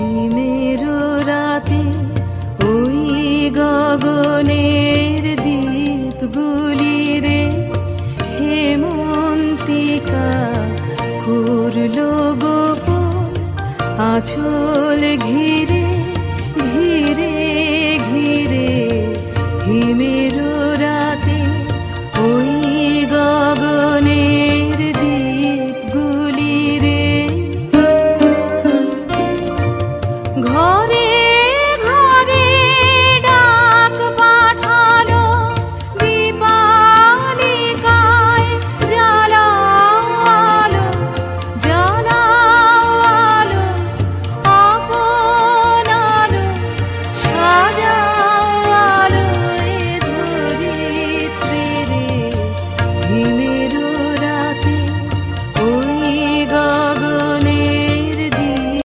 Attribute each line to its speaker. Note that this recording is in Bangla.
Speaker 1: হিমের রাতে ওই গগনের দ্বীপগুলি রে হেমন্তিকা করলো গোপন আঁচল ঘিরে ঘিরে ঘিরে হিমের